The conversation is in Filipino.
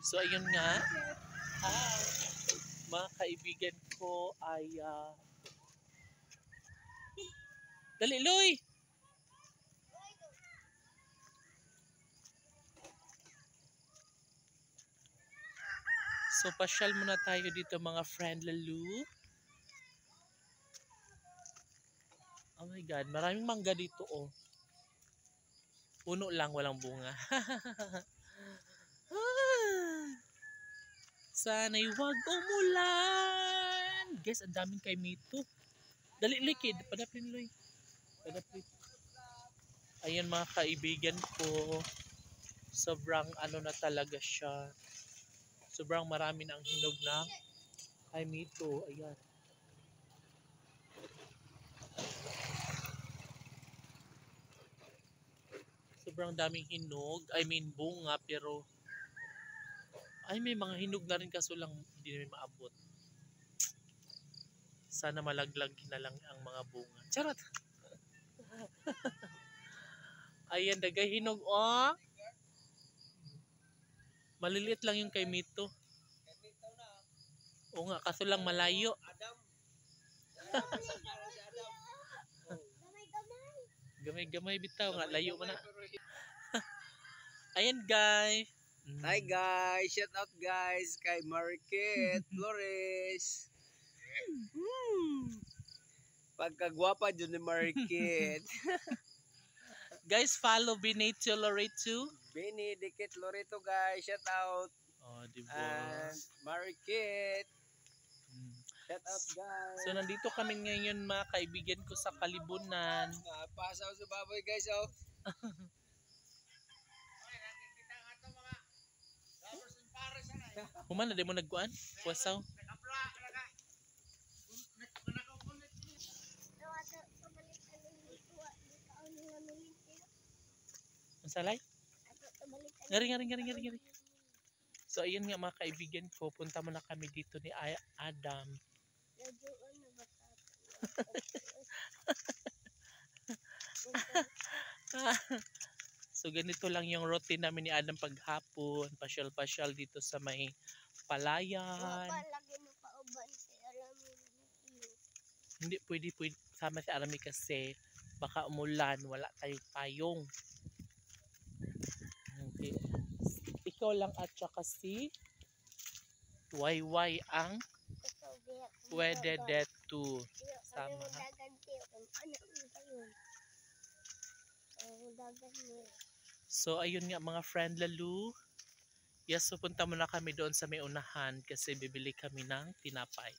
So ayun nga, mga kaibigan ko ay dali Loy! So pasyal muna tayo dito mga friend lalu. Oh my god, maraming mangga dito oh. Puno lang, walang bunga. Sana'y wag umulan. Guys, ang daming kay Mito. Dali Loy, padapin Loy. Padapin. Ayan mga kaibigan ko. Sobrang ano na talaga siya. Sobrang marami na ang hinog na kay Mito. Ayan. Sobrang daming hinog. I mean bunga pero ay may mga hinog na rin kaso lang hindi namin maabot. Sana malaglag na lang ang mga bunga. Charot! Ayan, dagay hinog oh. Maliliit lang yung kay Mito. Oo nga, kaso lang malayo. Gamay-gamay bitaw nga, layo mo na. Ayan guys. Hi guys, shout out guys kay Marikit Flores. Pagkagwapa dyan ni Marikit. Guys, follow Benito Loreto. Bini Dikit Loreto guys, shout out. Oh, diba? And Marikit. Shout out guys. So nandito kami ngayon mga kaibigan ko sa Kalibunan. Pasaw sa baboy guys oh. Human na di mo nagkuan? Puwasaw? Masalay? Ngari. So ayun nga mga kaibigan ko, punta muna kami dito ni Adam. So ganito lang yung routine namin ni Adam paghapon, pasyal-pasyal dito sa may palayan. Hindi pwede sama si Arami kasi baka umulan, wala tayong payong. Okay. Ikaw lang at saka si YY ang pwede deto sama. So ayun nga mga friend lalu. Yes, so punta muna kami doon sa may unahan kasi bibili kami ng tinapay.